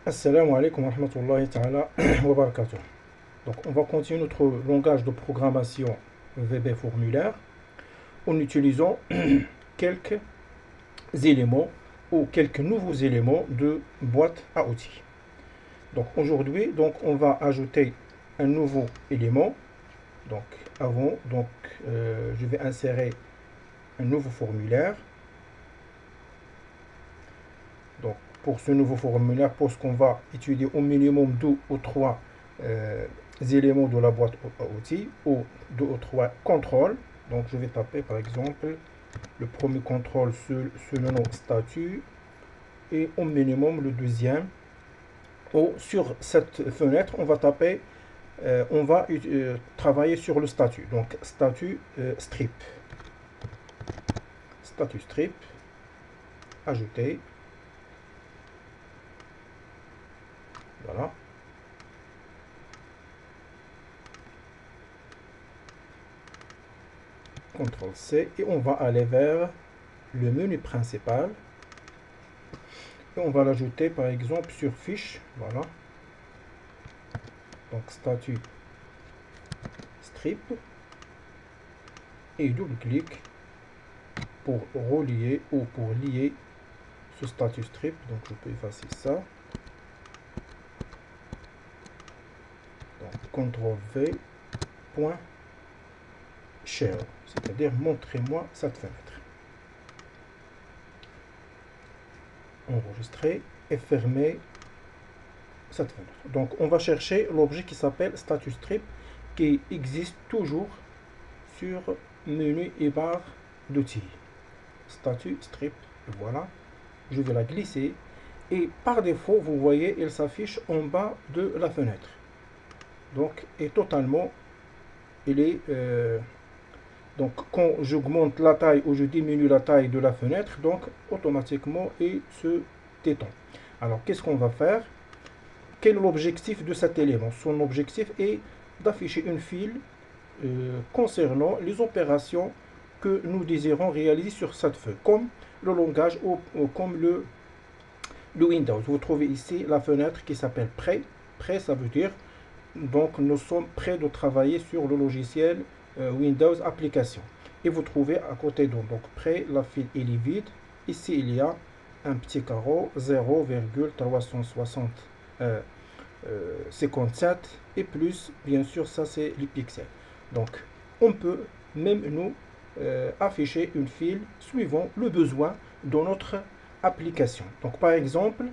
Assalamu alaikum wa rahmatullahi ta'ala wa barakatuh. Donc, on va continuer notre langage de programmation VB formulaire en utilisant quelques éléments ou quelques nouveaux éléments de boîte à outils. Donc, aujourd'hui, on va ajouter un nouveau élément. Donc, je vais insérer un nouveau formulaire. Donc, pour ce nouveau formulaire, parce qu'on va étudier au minimum 2 ou 3 éléments de la boîte à outils ou 2 ou 3 contrôles. Donc, je vais taper par exemple le premier contrôle sur le nom statut et au minimum le deuxième. Ou sur cette fenêtre, on va taper, on va travailler sur le statut. Donc, statut strip. Statut strip, ajouter. Voilà. CTRL-C et on va aller vers le menu principal et on va l'ajouter par exemple sur fiche. Voilà. Donc statut strip et double-clic pour relier ou pour lier ce statut strip. Donc je peux effacer ça. Donc CTRL-V, point share, c'est-à-dire montrez-moi cette fenêtre. Enregistrer et fermer cette fenêtre. Donc on va chercher l'objet qui s'appelle statut strip qui existe toujours sur menu et barre d'outils. Statut strip, voilà. Je vais la glisser et par défaut, vous voyez, elle s'affiche en bas de la fenêtre. Donc, et totalement, il est donc quand j'augmente la taille ou je diminue la taille de la fenêtre, donc automatiquement il se détend. Alors, qu'est-ce qu'on va faire? Quel est l'objectif de cet élément? Son objectif est d'afficher une file concernant les opérations que nous désirons réaliser sur cette feuille, comme le langage ou comme le Windows. Vous trouvez ici la fenêtre qui s'appelle Prêt. Prêt, ça veut dire donc nous sommes prêts de travailler sur le logiciel Windows Application. Et vous trouvez à côté de donc Prêt, la file est vide. Ici il y a un petit carreau 0,360 57 et plus, bien sûr, ça c'est les pixels. Donc, on peut même nous afficher une file suivant le besoin de notre application. Donc, par exemple,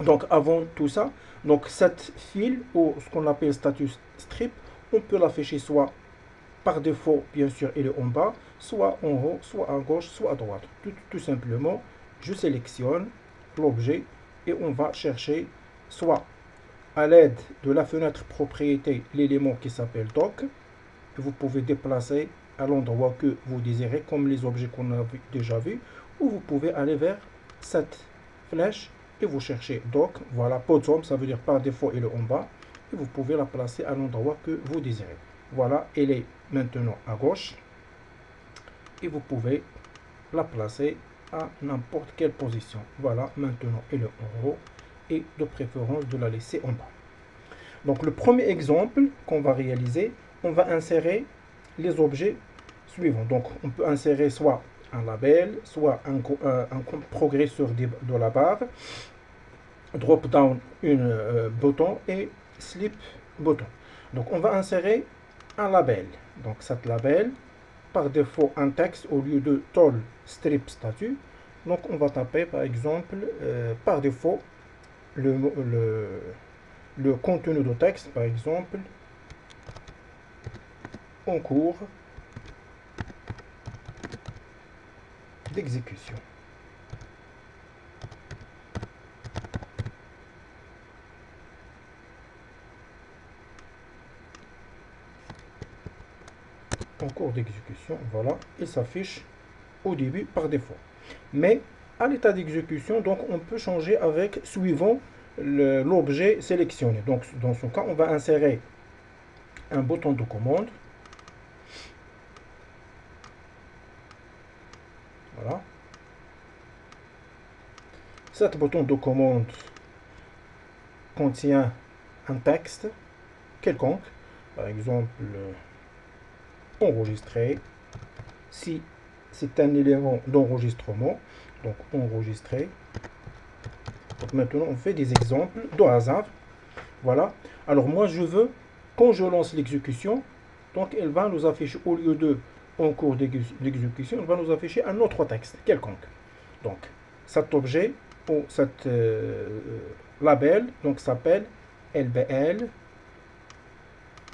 donc avant tout ça, donc cette file ou ce qu'on appelle status strip, on peut l'afficher soit par défaut, bien sûr, elle est en bas, soit en haut, soit à gauche, soit à droite. Tout simplement, je sélectionne l'objet et on va chercher soit à l'aide de la fenêtre propriété l'élément qui s'appelle doc. Vous pouvez déplacer à l'endroit que vous désirez, comme les objets qu'on a déjà vus, ou vous pouvez aller vers cette flèche et vous cherchez doc. Voilà, bottom, ça veut dire par défaut elle est en bas, et vous pouvez la placer à l'endroit que vous désirez. Voilà, elle est maintenant à gauche, et vous pouvez la placer à n'importe quelle position. Voilà, maintenant elle est en haut, et de préférence de la laisser en bas. Donc le premier exemple qu'on va réaliser, on va insérer les objets suivants. Donc on peut insérer soit un label, soit un progresseur de la barre, drop down bouton et slip bouton. Donc on va insérer un label. Donc cet label, par défaut un texte au lieu de toll strip statut. Donc on va taper par exemple par défaut le contenu de texte, par exemple, en cours d'exécution. En cours d'exécution, voilà, il s'affiche au début par défaut. Mais à l'état d'exécution, donc on peut changer avec suivant l'objet sélectionné. Donc dans ce cas, on va insérer un bouton de commande. Voilà. Cet bouton de commande contient un texte quelconque, par exemple enregistré. Si c'est un élément d'enregistrement, donc enregistré. Donc maintenant on fait des exemples de hasard. Voilà. Alors moi je veux, quand je lance l'exécution, donc elle va nous afficher, au lieu de en cours d'exécution, elle va nous afficher un autre texte quelconque. Donc cet objet ou cet label donc s'appelle LBL.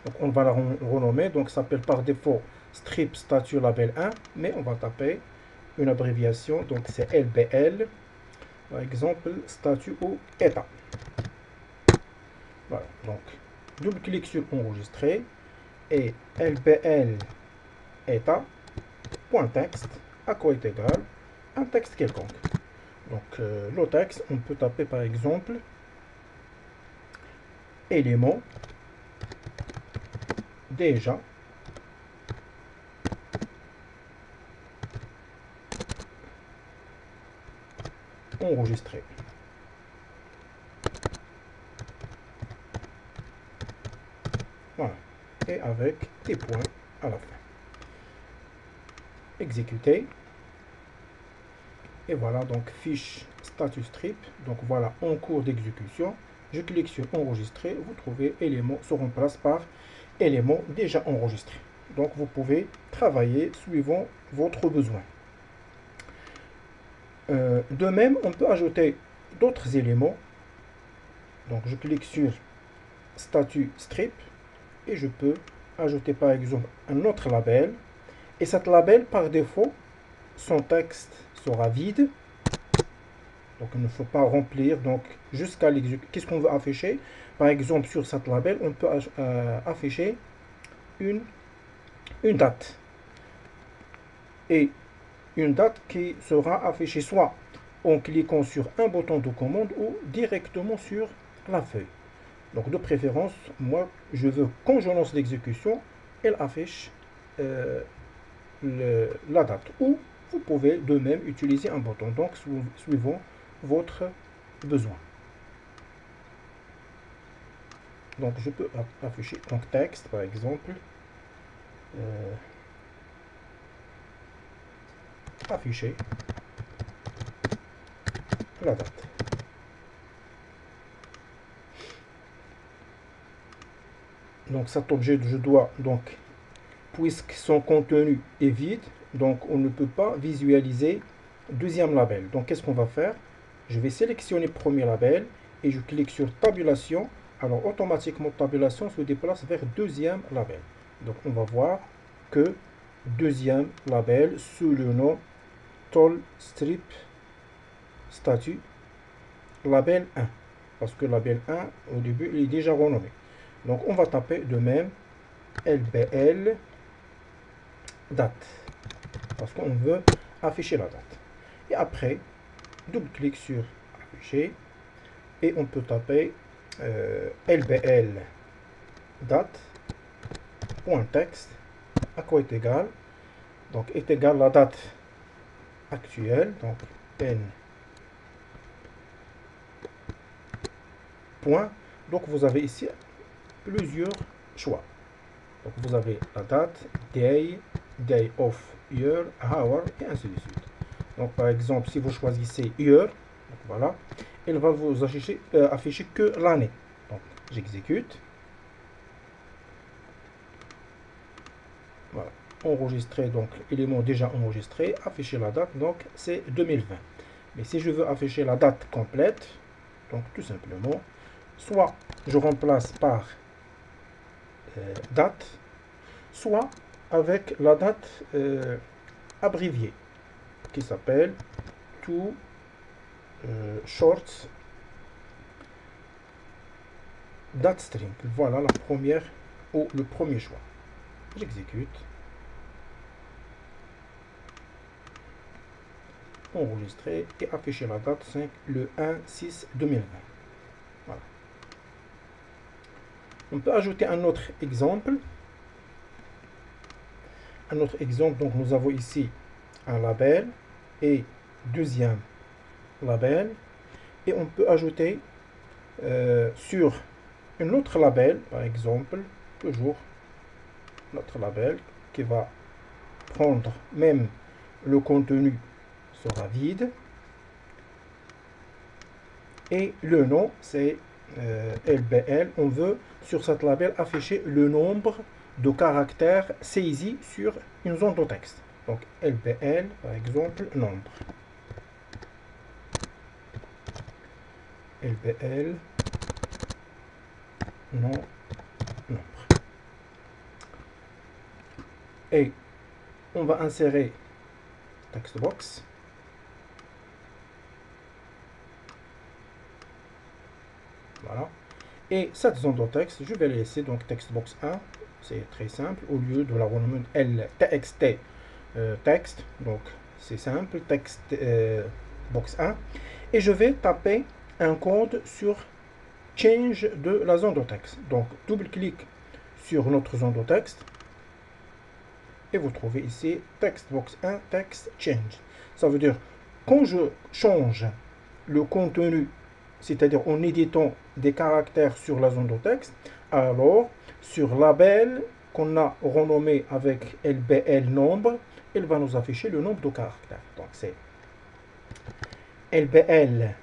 Donc on va la renommer, donc s'appelle par défaut strip statut label 1, mais on va taper une abréviation, donc c'est LBL, par exemple statut ou état. Voilà, donc double-clic sur enregistrer et LBL état.texte à quoi est égal un texte quelconque. Donc le texte, on peut taper par exemple élément déjà enregistré. Voilà. Et avec des points à la fin. Exécuter. Et voilà, donc fiche status strip. Donc voilà, en cours d'exécution. Je clique sur enregistrer. Vous trouvez élément se remplace par élément déjà enregistré. Donc vous pouvez travailler suivant votre besoin. De même, on peut ajouter d'autres éléments. Donc je clique sur statut strip et je peux ajouter par exemple un autre label. Et cet label, par défaut, son texte sera vide. Donc il ne faut pas remplir. Donc jusqu'à l'exécution, qu'est-ce qu'on veut afficher? Par exemple, sur cet label, on peut afficher une date. Et une date qui sera affichée soit en cliquant sur un bouton de commande ou directement sur la feuille. Donc de préférence, moi je veux quand je lance l'exécution, elle affiche la date. Ou vous pouvez de même utiliser un bouton, donc suivant votre besoin. Donc je peux afficher donc texte par exemple. Afficher la date. Donc cet objet, je dois donc, puisque son contenu est vide, donc on ne peut pas visualiser deuxième label. Donc qu'est-ce qu'on va faire? Je vais sélectionner premier label et je clique sur tabulation. Alors automatiquement tabulation se déplace vers deuxième label. Donc on va voir que deuxième label sous le nom Toll Strip Statut label 1. Parce que label 1 au début il est déjà renommé. Donc on va taper de même LBL date. Parce qu'on veut afficher la date. Et après, double-clic sur afficher. Et on peut taper LBL date.texte à quoi est égal. Donc est égal la date actuelle. Donc N. Point. Donc vous avez ici plusieurs choix. Donc vous avez la date, day, day of year, hour, et ainsi de suite. Donc par exemple, si vous choisissez year, donc voilà, elle va vous afficher que l'année. Donc j'exécute. Voilà. Enregistrer, donc élément déjà enregistré, afficher la date, donc c'est 2020. Mais si je veux afficher la date complète, donc tout simplement, soit je remplace par date, soit avec la date abréviée qui s'appelle to short date string. Voilà la première ou le premier choix. J'exécute. Enregistrer et afficher la date 5 le 1/6/2020. Voilà. On peut ajouter un autre exemple. Un autre exemple, donc nous avons ici un label et deuxième label. Et on peut ajouter sur une autre label, par exemple, toujours notre label qui va prendre même le contenu sera vide et le nom c'est LBL. On veut sur cette label afficher le nombre de caractères saisis sur une zone de texte. Donc LBL par exemple nombre. LBL non nombre. Et on va insérer text box. Voilà. Et cette zone de texte, je vais laisser donc textbox 1. C'est très simple. Au lieu de la renommer LTXT texte, donc c'est simple, text box 1. Et je vais taper un code sur change de la zone de texte. Donc double-clic sur notre zone de texte. Et vous trouvez ici textbox 1 text change. Ça veut dire quand je change le contenu, c'est-à-dire en éditant des caractères sur la zone de texte, alors sur label qu'on a renommé avec LBL nombre, il va nous afficher le nombre de caractères. Donc c'est LBL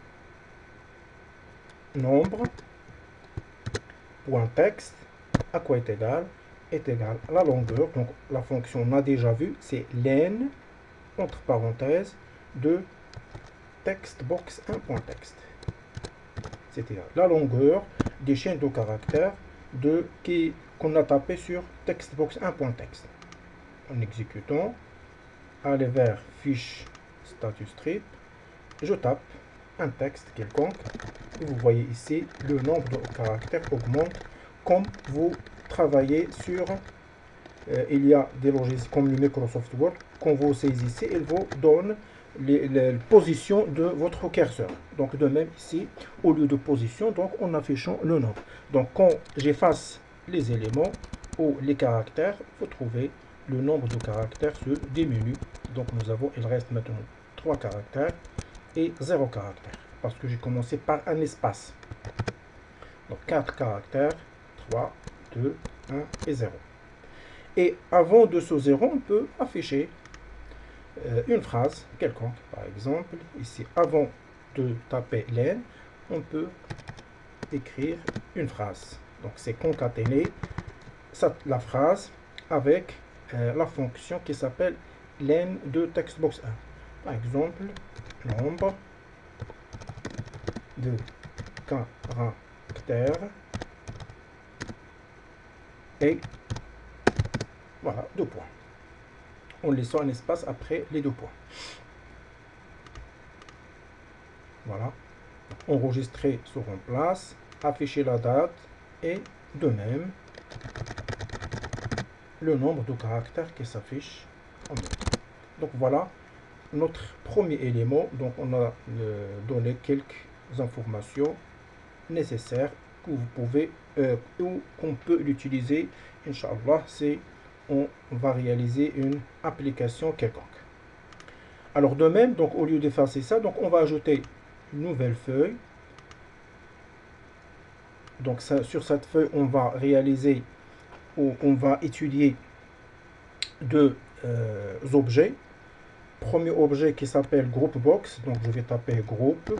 nombre point texte à quoi est égal à la longueur. Donc la fonction on a déjà vu, c'est len entre parenthèses de textbox 1.text. C'est-à-dire la longueur des chaînes de caractères qu'on a tapé sur textbox 1.text. En exécutant, aller vers fiche status strip, je tape un texte quelconque et vous voyez ici le nombre de caractères augmente comme vous travaillez sur il y a des logiciels comme le Microsoft Word. Quand vous saisissez, il vous donne les positions de votre curseur. Donc de même ici, au lieu de position, donc en affichant le nombre. Donc quand j'efface les éléments ou les caractères, vous trouvez le nombre de caractères se diminue. Donc nous avons, il reste maintenant 3 caractères et 0 caractère. Parce que j'ai commencé par un espace. Donc 4 caractères, 3, 2, 1 et 0. Et avant de ce 0, on peut afficher une phrase quelconque. Par exemple, ici, avant de taper len, on peut écrire une phrase. Donc, c'est concaténer la phrase avec la fonction qui s'appelle len de textbox 1. Par exemple, nombre de caractères et voilà, 2 points. En laissant un espace après les 2 points. Voilà. Enregistrer se remplace, afficher la date et de même le nombre de caractères qui s'affiche en même. Donc voilà notre premier élément. Donc on a donné quelques informations nécessaires que vous pouvez ou qu'on peut l'utiliser. Inch'Allah, c'est on va réaliser une application quelconque. Alors de même, donc au lieu d'effacer ça, donc on va ajouter une nouvelle feuille. Donc ça, sur cette feuille, on va réaliser ou on va étudier deux objets. Premier objet qui s'appelle group box. Donc je vais taper groupe.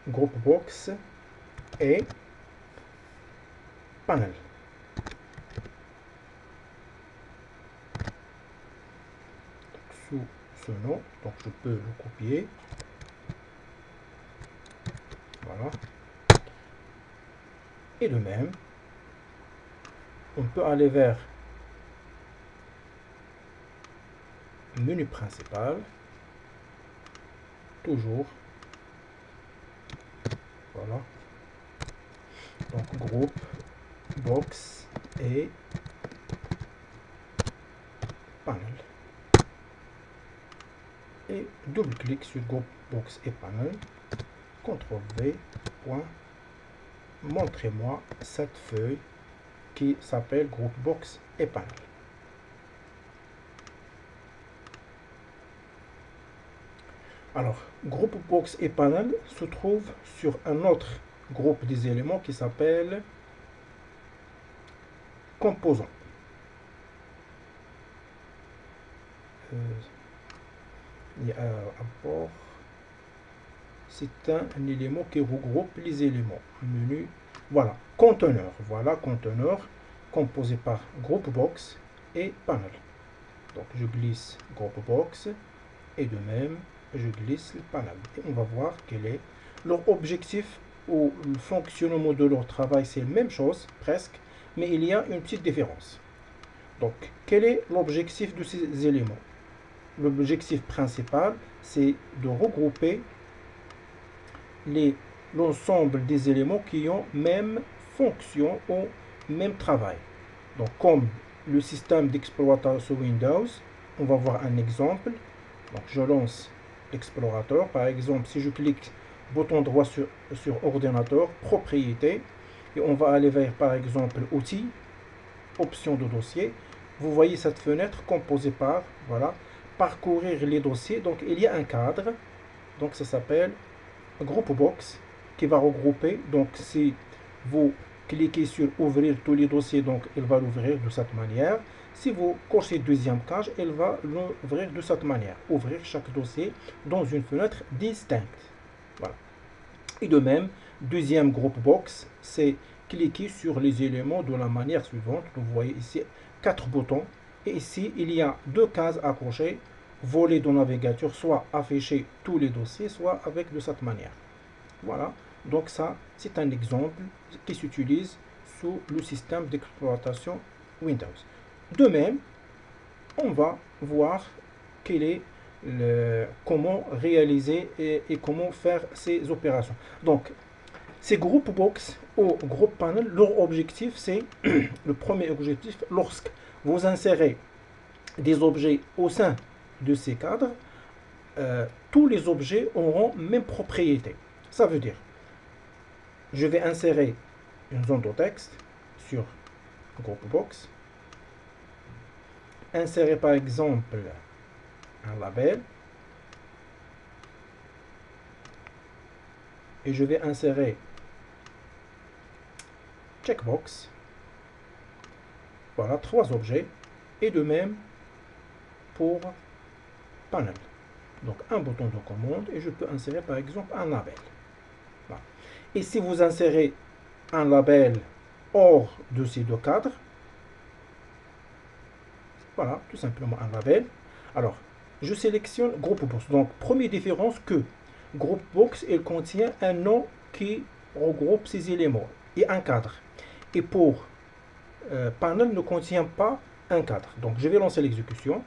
Group box et panel. Sous ce nom, donc je peux le copier. Voilà. Et de même, on peut aller vers menu principal. Toujours. Voilà. Donc groupe, box et panel. Et double-clic sur groupe, box et panel. CTRL V. Point. Montrez-moi cette feuille qui s'appelle groupe, box et panel. Alors, groupe box et panel se trouvent sur un autre groupe des éléments qui s'appelle composant. Il y a un rapport. C'est un élément qui regroupe les éléments. Menu, voilà, conteneur. Voilà, conteneur composé par groupe box et panel. Donc, je glisse groupe box et de même, je glisse le panel. Et on va voir quel est leur objectif ou le fonctionnement de leur travail. C'est la même chose, presque, mais il y a une petite différence. Donc, quel est l'objectif de ces éléments? L'objectif principal, c'est de regrouper l'ensemble des éléments qui ont même fonction ou même travail. Donc, comme le système d'exploitation Windows, on va voir un exemple. Donc, je lance l'explorateur. Par exemple, si je clique bouton droit sur ordinateur, propriété, et on va aller vers, par exemple, outils, options de dossier. Vous voyez cette fenêtre composée par, voilà, parcourir les dossiers. Donc, il y a un cadre. Donc, ça s'appelle groupe box qui va regrouper. Donc, si vous cliquez sur ouvrir tous les dossiers, donc il va l'ouvrir de cette manière. Si vous cochez deuxième case, il va l'ouvrir de cette manière. Ouvrir chaque dossier dans une fenêtre distincte. Voilà. Et de même, deuxième groupe box, c'est cliquer sur les éléments de la manière suivante. Vous voyez ici 4 boutons. Et ici, il y a 2 cases à cocher. Volet de navigateur, soit afficher tous les dossiers, soit avec de cette manière. Voilà. Donc ça, c'est un exemple qui s'utilise sous le système d'exploitation Windows. De même, on va voir quel est comment réaliser et comment faire ces opérations. Donc, ces groupes box ou groupe panel, leur objectif, c'est le premier objectif, lorsque vous insérez des objets au sein de ces cadres, tous les objets auront même propriété. Ça veut dire, je vais insérer une zone de texte sur groupe box, insérer par exemple un label, et je vais insérer checkbox. Voilà, 3 objets, et de même pour panel. Donc un bouton de commande, et je peux insérer par exemple un label. Voilà. Et si vous insérez un label hors de ces 2 cadres, voilà, tout simplement un label. Alors, je sélectionne groupe box. Donc, première différence que groupe box, il contient un nom qui regroupe ces éléments et un cadre. Et pour panel ne contient pas un cadre. Donc, je vais lancer l'exécution.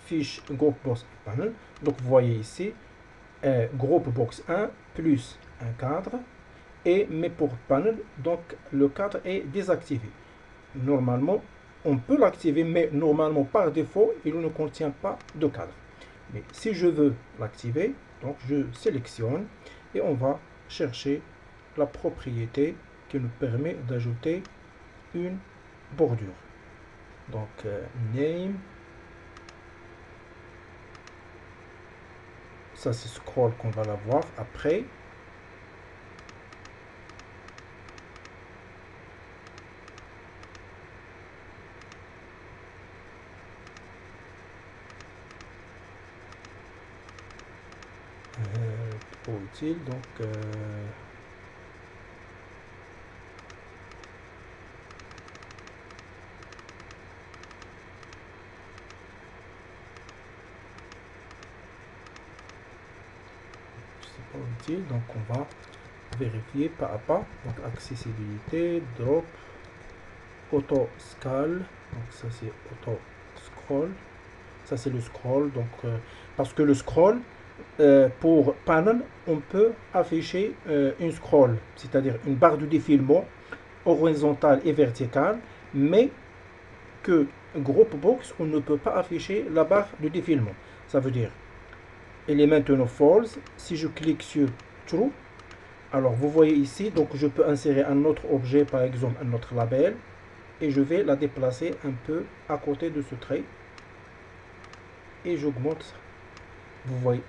Fiche groupe box panel. Donc, vous voyez ici, groupe box 1 plus un cadre. Mais pour panel, donc le cadre est désactivé. Normalement, on peut l'activer, mais normalement, par défaut, il ne contient pas de cadre. Mais si je veux l'activer, donc je sélectionne et on va chercher la propriété qui nous permet d'ajouter une bordure. Donc, name. Ça, c'est scroll qu'on va l'avoir après. Trop utile, donc c'est pas utile, donc on va vérifier pas à pas. Donc accessibilité, drop, auto scale, donc ça c'est auto scroll, ça c'est le scroll. Donc parce que le scroll pour panel, on peut afficher une scroll, c'est-à-dire une barre de défilement horizontale et verticale, mais que groupe box, on ne peut pas afficher la barre de défilement. Ça veut dire, elle est maintenant false. Si je clique sur true, alors vous voyez ici, donc je peux insérer un autre objet, par exemple un autre label, et je vais la déplacer un peu à côté de ce trait. et j'augmente. Vous voyez.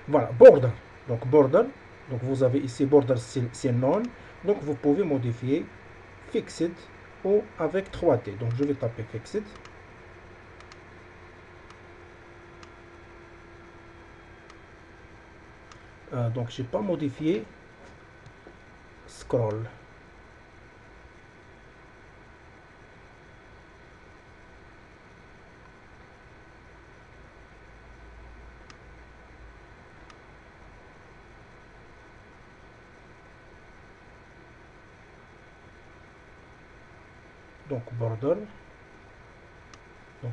Voilà, border. Donc border. Donc vous avez ici border, c'est non. Donc vous pouvez modifier fixed ou avec 3T. Donc je vais taper fixed. Donc j'ai pas modifié scroll. Donc border. Donc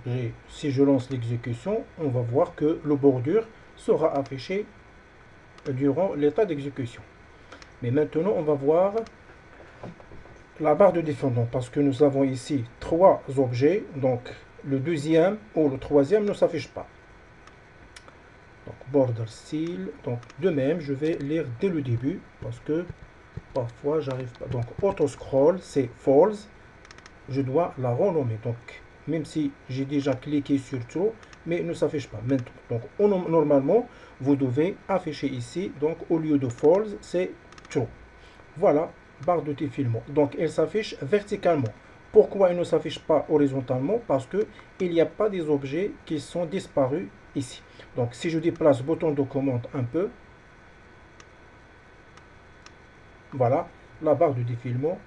si je lance l'exécution, on va voir que le bordure sera affiché durant l'état d'exécution. Mais maintenant, on va voir la barre de défendant parce que nous avons ici 3 objets. Donc le deuxième ou le troisième ne s'affiche pas. Donc border style. Donc de même, je vais lire dès le début parce que parfois j'arrive pas. Donc auto scroll, c'est false. Je dois la renommer. Donc même si j'ai déjà cliqué sur true, mais il ne s'affiche pas maintenant. Donc normalement, vous devez afficher ici. Donc au lieu de false, c'est true. Voilà, barre de défilement. Donc elle s'affiche verticalement. Pourquoi elle ne s'affiche pas horizontalement? Parce que il n'y a pas des objets qui sont disparus ici. Donc si je déplace le bouton de commande un peu, voilà, la barre de défilement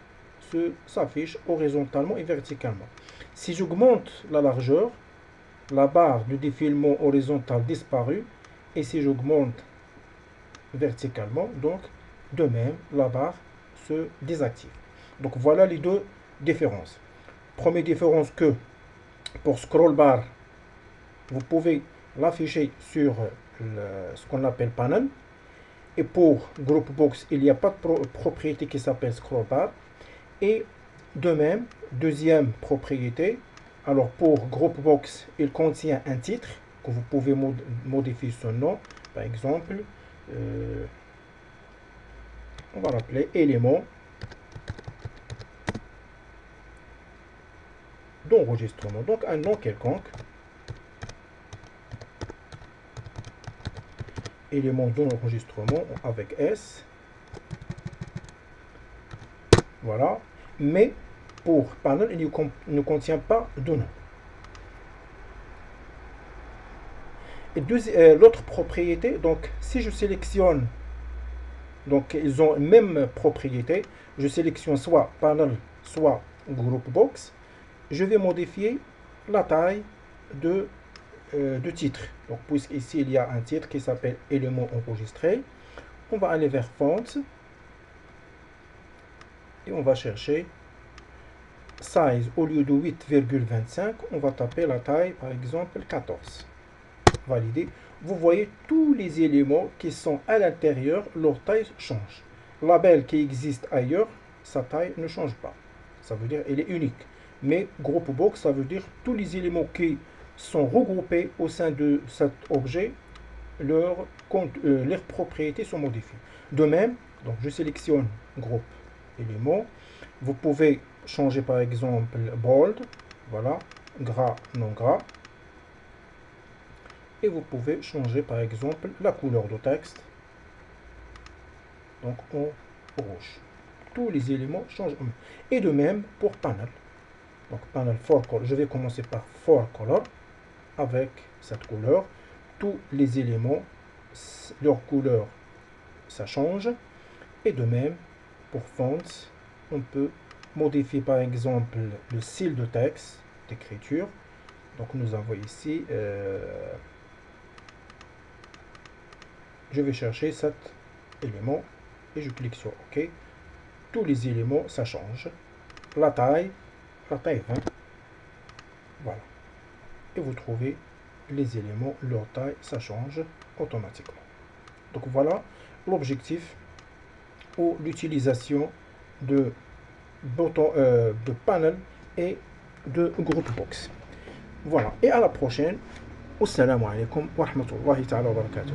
s'affiche horizontalement et verticalement. Si j'augmente la largeur, la barre de défilement horizontal disparaît. Et si j'augmente verticalement, donc de même, la barre se désactive. Donc voilà les deux différences. Première différence que pour scroll bar, vous pouvez l'afficher sur ce qu'on appelle panel. Et pour group box, il n'y a pas de propriété qui s'appelle scroll bar. Et de même, deuxième propriété, alors pour group box, il contient un titre que vous pouvez modifier son nom. Par exemple, on va l'appeler élément d'enregistrement. Donc un nom quelconque. Élément d'enregistrement avec S. Voilà. Mais pour panel, il ne contient pas de nom. Et l'autre propriété, donc si je sélectionne, donc ils ont même propriété, je sélectionne soit panel, soit group box, je vais modifier la taille de titre. Donc puisqu'ici il y a un titre qui s'appelle élément enregistré, on va aller vers font et on va chercher size. Au lieu de 8,25, on va taper la taille par exemple 14. Valider. Vous voyez tous les éléments qui sont à l'intérieur, leur taille change. Label qui existe ailleurs, sa taille ne change pas. Ça veut dire elle est unique. Mais group box, ça veut dire tous les éléments qui sont regroupés au sein de cet objet, leurs propriétés sont modifiées. De même, donc je sélectionne groupe éléments. Vous pouvez changer par exemple bold, voilà, gras, non gras. Et vous pouvez changer par exemple la couleur de texte, donc en rouge. Tous les éléments changent. Et de même pour panel. Donc panel for color, je vais commencer par for color avec cette couleur. Tous les éléments, leur couleur, ça change. Et de même pour fonts, on peut modifier par exemple le style de texte, d'écriture. Donc nous avons ici je vais chercher cet élément et je clique sur OK. Tous les éléments, ça change. La taille 20. Voilà. Et vous trouvez les éléments, leur taille, ça change automatiquement. Donc voilà l'objectif ou l'utilisation de bouton, de panel et de group box. Voilà. Et à la prochaine. Assalamu alaikum wa rahmatullahi ta'ala wa barakatuh.